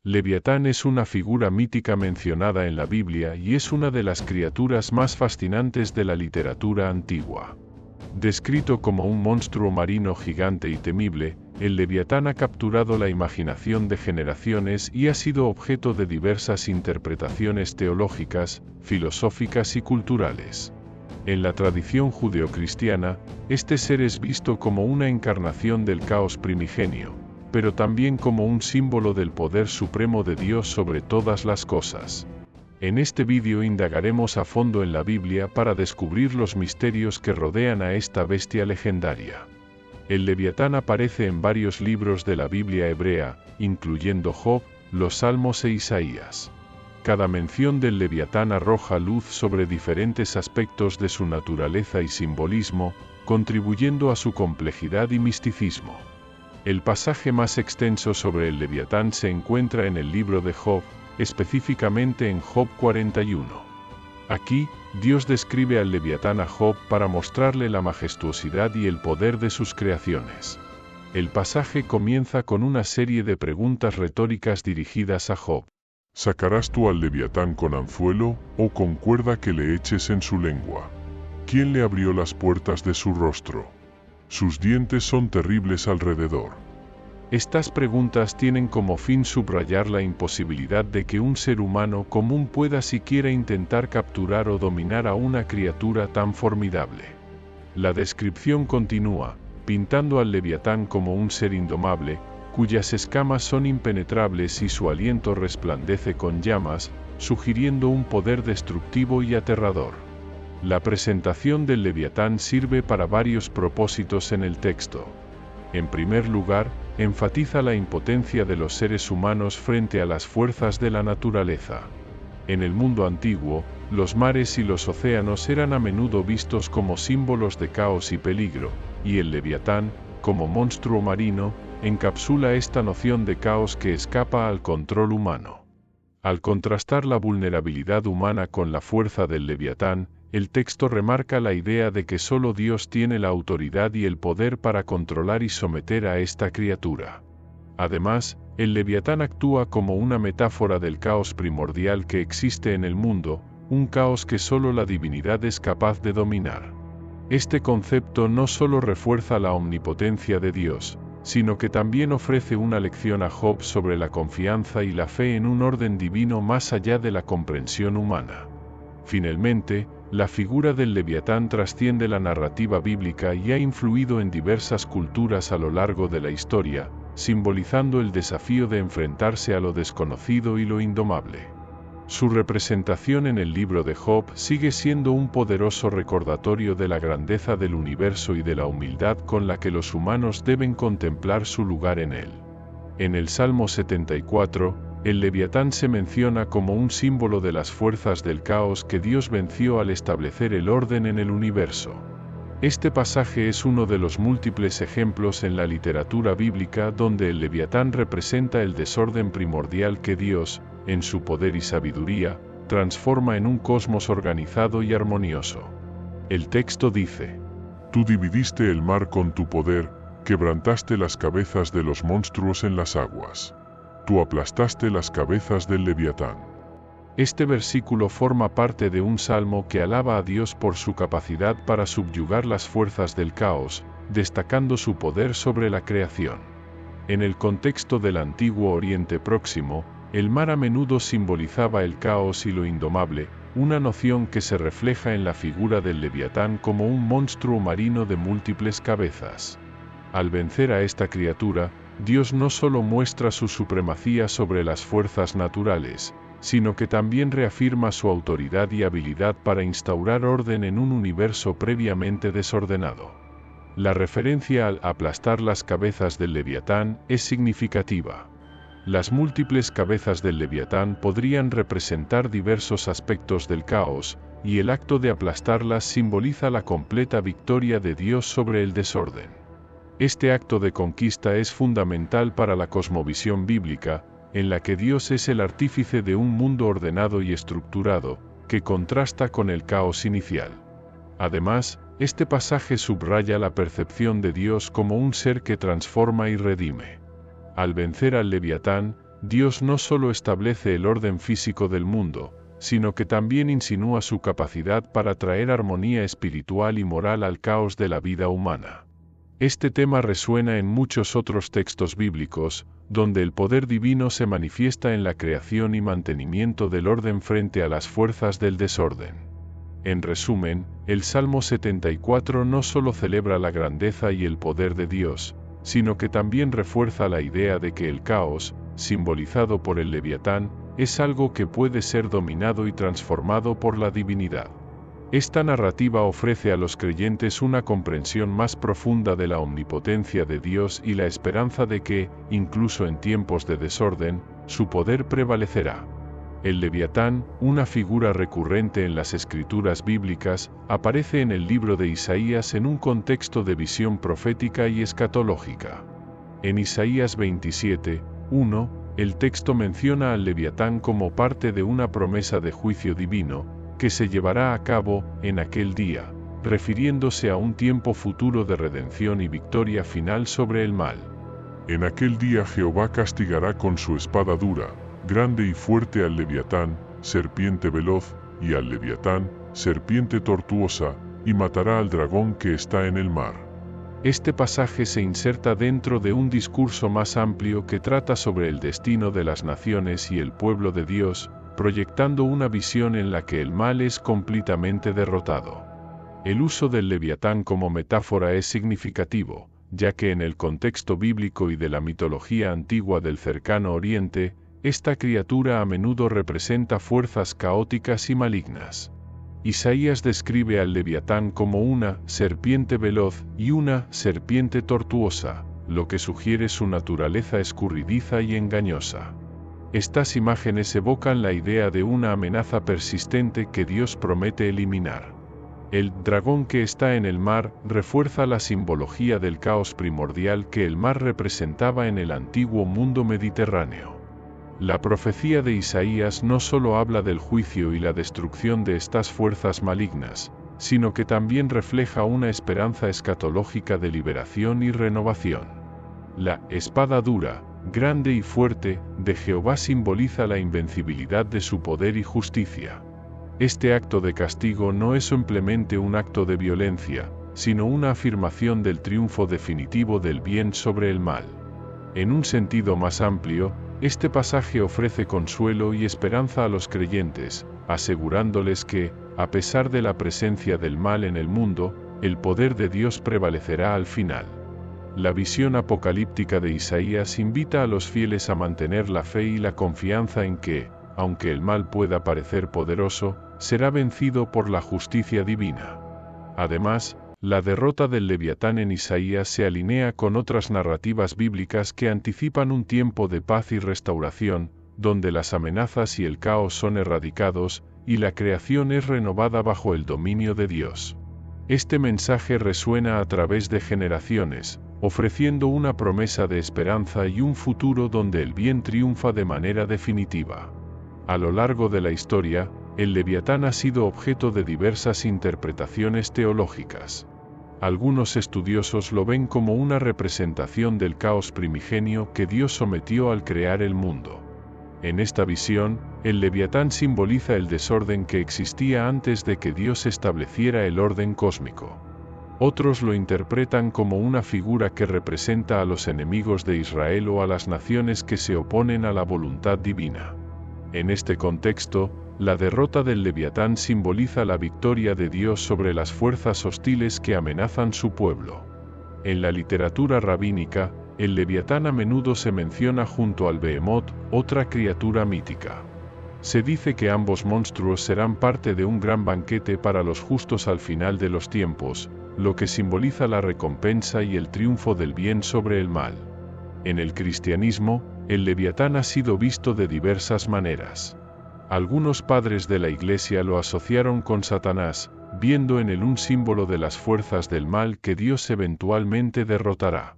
Leviatán es una figura mítica mencionada en la Biblia y es una de las criaturas más fascinantes de la literatura antigua. Descrito como un monstruo marino gigante y temible, el Leviatán ha capturado la imaginación de generaciones y ha sido objeto de diversas interpretaciones teológicas, filosóficas y culturales. En la tradición judeocristiana, este ser es visto como una encarnación del caos primigenio, pero también como un símbolo del poder supremo de Dios sobre todas las cosas. En este vídeo indagaremos a fondo en la Biblia para descubrir los misterios que rodean a esta bestia legendaria. El Leviatán aparece en varios libros de la Biblia hebrea, incluyendo Job, los Salmos e Isaías. Cada mención del Leviatán arroja luz sobre diferentes aspectos de su naturaleza y simbolismo, contribuyendo a su complejidad y misticismo. El pasaje más extenso sobre el Leviatán se encuentra en el libro de Job, específicamente en Job 41. Aquí, Dios describe al Leviatán a Job para mostrarle la majestuosidad y el poder de sus creaciones. El pasaje comienza con una serie de preguntas retóricas dirigidas a Job. ¿Sacarás tú al Leviatán con anzuelo, o con cuerda que le eches en su lengua? ¿Quién le abrió las puertas de su rostro? Sus dientes son terribles alrededor. Estas preguntas tienen como fin subrayar la imposibilidad de que un ser humano común pueda siquiera intentar capturar o dominar a una criatura tan formidable. La descripción continúa, pintando al Leviatán como un ser indomable, cuyas escamas son impenetrables y su aliento resplandece con llamas, sugiriendo un poder destructivo y aterrador. La presentación del Leviatán sirve para varios propósitos en el texto. En primer lugar, enfatiza la impotencia de los seres humanos frente a las fuerzas de la naturaleza. En el mundo antiguo, los mares y los océanos eran a menudo vistos como símbolos de caos y peligro, y el Leviatán, como monstruo marino, encapsula esta noción de caos que escapa al control humano. Al contrastar la vulnerabilidad humana con la fuerza del Leviatán, el texto remarca la idea de que solo Dios tiene la autoridad y el poder para controlar y someter a esta criatura. Además, el Leviatán actúa como una metáfora del caos primordial que existe en el mundo, un caos que solo la divinidad es capaz de dominar. Este concepto no solo refuerza la omnipotencia de Dios, sino que también ofrece una lección a Job sobre la confianza y la fe en un orden divino más allá de la comprensión humana. Finalmente, la figura del Leviatán trasciende la narrativa bíblica y ha influido en diversas culturas a lo largo de la historia, simbolizando el desafío de enfrentarse a lo desconocido y lo indomable. Su representación en el libro de Job sigue siendo un poderoso recordatorio de la grandeza del universo y de la humildad con la que los humanos deben contemplar su lugar en él. En el Salmo 74, el Leviatán se menciona como un símbolo de las fuerzas del caos que Dios venció al establecer el orden en el universo. Este pasaje es uno de los múltiples ejemplos en la literatura bíblica donde el Leviatán representa el desorden primordial que Dios, en su poder y sabiduría, transforma en un cosmos organizado y armonioso. El texto dice: Tú dividiste el mar con tu poder, quebrantaste las cabezas de los monstruos en las aguas. Tú aplastaste las cabezas del Leviatán. Este versículo forma parte de un salmo que alaba a Dios por su capacidad para subyugar las fuerzas del caos, destacando su poder sobre la creación. En el contexto del antiguo Oriente Próximo, el mar a menudo simbolizaba el caos y lo indomable, una noción que se refleja en la figura del Leviatán como un monstruo marino de múltiples cabezas. Al vencer a esta criatura, Dios no solo muestra su supremacía sobre las fuerzas naturales, sino que también reafirma su autoridad y habilidad para instaurar orden en un universo previamente desordenado. La referencia al aplastar las cabezas del Leviatán es significativa. Las múltiples cabezas del Leviatán podrían representar diversos aspectos del caos, y el acto de aplastarlas simboliza la completa victoria de Dios sobre el desorden. Este acto de conquista es fundamental para la cosmovisión bíblica, en la que Dios es el artífice de un mundo ordenado y estructurado, que contrasta con el caos inicial. Además, este pasaje subraya la percepción de Dios como un ser que transforma y redime. Al vencer al Leviatán, Dios no solo establece el orden físico del mundo, sino que también insinúa su capacidad para traer armonía espiritual y moral al caos de la vida humana. Este tema resuena en muchos otros textos bíblicos, donde el poder divino se manifiesta en la creación y mantenimiento del orden frente a las fuerzas del desorden. En resumen, el Salmo 74 no solo celebra la grandeza y el poder de Dios, sino que también refuerza la idea de que el caos, simbolizado por el Leviatán, es algo que puede ser dominado y transformado por la divinidad. Esta narrativa ofrece a los creyentes una comprensión más profunda de la omnipotencia de Dios y la esperanza de que, incluso en tiempos de desorden, su poder prevalecerá. El Leviatán, una figura recurrente en las escrituras bíblicas, aparece en el libro de Isaías en un contexto de visión profética y escatológica. En Isaías 27:1, el texto menciona al Leviatán como parte de una promesa de juicio divino, que se llevará a cabo en aquel día, refiriéndose a un tiempo futuro de redención y victoria final sobre el mal. En aquel día Jehová castigará con su espada dura, grande y fuerte al Leviatán, serpiente veloz, y al Leviatán, serpiente tortuosa, y matará al dragón que está en el mar. Este pasaje se inserta dentro de un discurso más amplio que trata sobre el destino de las naciones y el pueblo de Dios, proyectando una visión en la que el mal es completamente derrotado. El uso del Leviatán como metáfora es significativo, ya que en el contexto bíblico y de la mitología antigua del cercano Oriente, esta criatura a menudo representa fuerzas caóticas y malignas. Isaías describe al Leviatán como una serpiente veloz y una serpiente tortuosa, lo que sugiere su naturaleza escurridiza y engañosa. Estas imágenes evocan la idea de una amenaza persistente que Dios promete eliminar. El dragón que está en el mar refuerza la simbología del caos primordial que el mar representaba en el antiguo mundo mediterráneo. La profecía de Isaías no solo habla del juicio y la destrucción de estas fuerzas malignas, sino que también refleja una esperanza escatológica de liberación y renovación. La espada dura, grande y fuerte, de Jehová simboliza la invencibilidad de su poder y justicia. Este acto de castigo no es simplemente un acto de violencia, sino una afirmación del triunfo definitivo del bien sobre el mal. En un sentido más amplio, este pasaje ofrece consuelo y esperanza a los creyentes, asegurándoles que, a pesar de la presencia del mal en el mundo, el poder de Dios prevalecerá al final. La visión apocalíptica de Isaías invita a los fieles a mantener la fe y la confianza en que, aunque el mal pueda parecer poderoso, será vencido por la justicia divina. Además, la derrota del Leviatán en Isaías se alinea con otras narrativas bíblicas que anticipan un tiempo de paz y restauración, donde las amenazas y el caos son erradicados, y la creación es renovada bajo el dominio de Dios. Este mensaje resuena a través de generaciones, ofreciendo una promesa de esperanza y un futuro donde el bien triunfa de manera definitiva. A lo largo de la historia, el Leviatán ha sido objeto de diversas interpretaciones teológicas. Algunos estudiosos lo ven como una representación del caos primigenio que Dios sometió al crear el mundo. En esta visión, el Leviatán simboliza el desorden que existía antes de que Dios estableciera el orden cósmico. Otros lo interpretan como una figura que representa a los enemigos de Israel o a las naciones que se oponen a la voluntad divina. En este contexto, la derrota del Leviatán simboliza la victoria de Dios sobre las fuerzas hostiles que amenazan su pueblo. En la literatura rabínica, el Leviatán a menudo se menciona junto al Behemoth, otra criatura mítica. Se dice que ambos monstruos serán parte de un gran banquete para los justos al final de los tiempos, lo que simboliza la recompensa y el triunfo del bien sobre el mal. En el cristianismo, el Leviatán ha sido visto de diversas maneras. Algunos padres de la Iglesia lo asociaron con Satanás, viendo en él un símbolo de las fuerzas del mal que Dios eventualmente derrotará.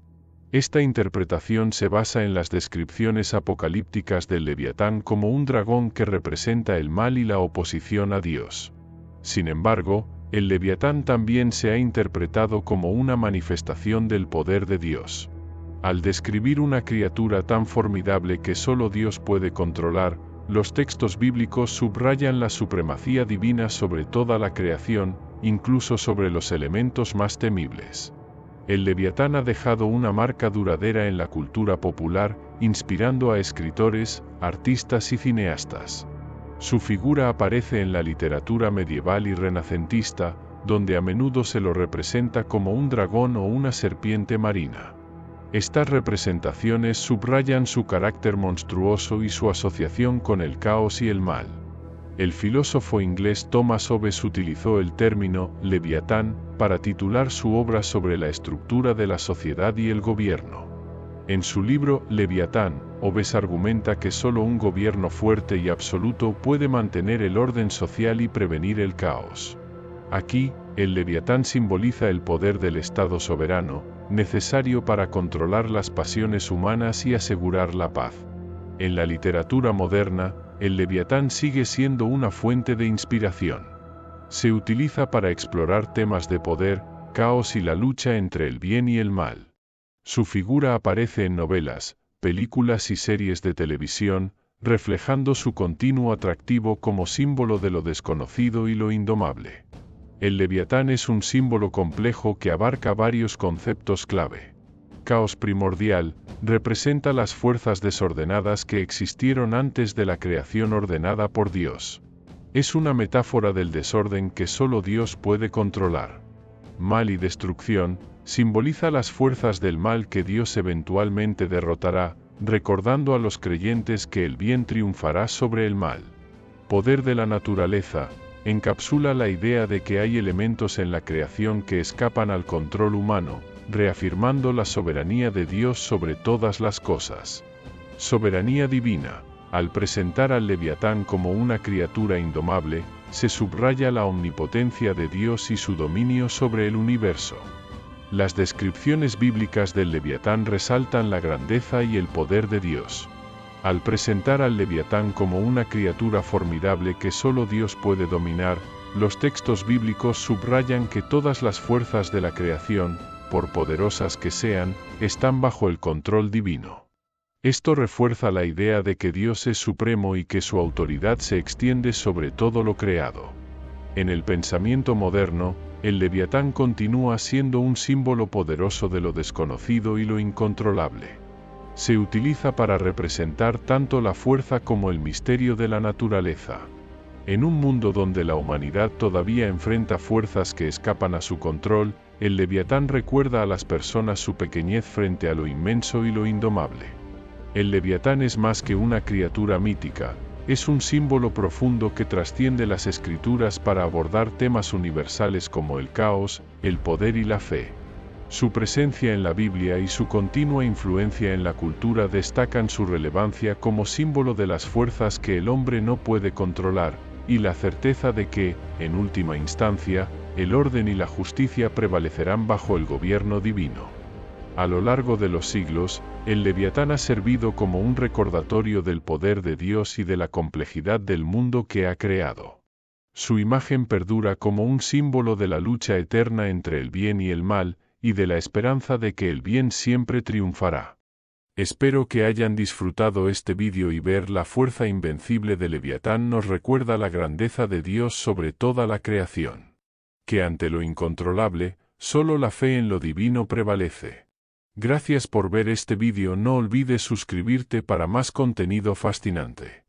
Esta interpretación se basa en las descripciones apocalípticas del Leviatán como un dragón que representa el mal y la oposición a Dios. Sin embargo, el Leviatán también se ha interpretado como una manifestación del poder de Dios. Al describir una criatura tan formidable que solo Dios puede controlar, los textos bíblicos subrayan la supremacía divina sobre toda la creación, incluso sobre los elementos más temibles. El Leviatán ha dejado una marca duradera en la cultura popular, inspirando a escritores, artistas y cineastas. Su figura aparece en la literatura medieval y renacentista, donde a menudo se lo representa como un dragón o una serpiente marina. Estas representaciones subrayan su carácter monstruoso y su asociación con el caos y el mal. El filósofo inglés Thomas Hobbes utilizó el término Leviatán para titular su obra sobre la estructura de la sociedad y el gobierno. En su libro Leviatán, Hobbes argumenta que solo un gobierno fuerte y absoluto puede mantener el orden social y prevenir el caos. Aquí, el Leviatán simboliza el poder del Estado soberano, necesario para controlar las pasiones humanas y asegurar la paz. En la literatura moderna, el Leviatán sigue siendo una fuente de inspiración. Se utiliza para explorar temas de poder, caos y la lucha entre el bien y el mal. Su figura aparece en novelas, películas y series de televisión, reflejando su continuo atractivo como símbolo de lo desconocido y lo indomable. El Leviatán es un símbolo complejo que abarca varios conceptos clave. Caos primordial, representa las fuerzas desordenadas que existieron antes de la creación ordenada por Dios. Es una metáfora del desorden que solo Dios puede controlar. Mal y destrucción, simboliza las fuerzas del mal que Dios eventualmente derrotará, recordando a los creyentes que el bien triunfará sobre el mal. Poder de la naturaleza, encapsula la idea de que hay elementos en la creación que escapan al control humano, reafirmando la soberanía de Dios sobre todas las cosas. Soberanía divina. Al presentar al Leviatán como una criatura indomable, se subraya la omnipotencia de Dios y su dominio sobre el universo. Las descripciones bíblicas del Leviatán resaltan la grandeza y el poder de Dios. Al presentar al Leviatán como una criatura formidable que solo Dios puede dominar, los textos bíblicos subrayan que todas las fuerzas de la creación, por poderosas que sean, están bajo el control divino. Esto refuerza la idea de que Dios es supremo y que su autoridad se extiende sobre todo lo creado. En el pensamiento moderno, el Leviatán continúa siendo un símbolo poderoso de lo desconocido y lo incontrolable. Se utiliza para representar tanto la fuerza como el misterio de la naturaleza. En un mundo donde la humanidad todavía enfrenta fuerzas que escapan a su control, el Leviatán recuerda a las personas su pequeñez frente a lo inmenso y lo indomable. El Leviatán es más que una criatura mítica, es un símbolo profundo que trasciende las escrituras para abordar temas universales como el caos, el poder y la fe. Su presencia en la Biblia y su continua influencia en la cultura destacan su relevancia como símbolo de las fuerzas que el hombre no puede controlar, y la certeza de que, en última instancia, el orden y la justicia prevalecerán bajo el gobierno divino. A lo largo de los siglos, el Leviatán ha servido como un recordatorio del poder de Dios y de la complejidad del mundo que ha creado. Su imagen perdura como un símbolo de la lucha eterna entre el bien y el mal, y de la esperanza de que el bien siempre triunfará. Espero que hayan disfrutado este vídeo y ver la fuerza invencible de Leviatán nos recuerda la grandeza de Dios sobre toda la creación. Que ante lo incontrolable, solo la fe en lo divino prevalece. Gracias por ver este vídeo, no olvides suscribirte para más contenido fascinante.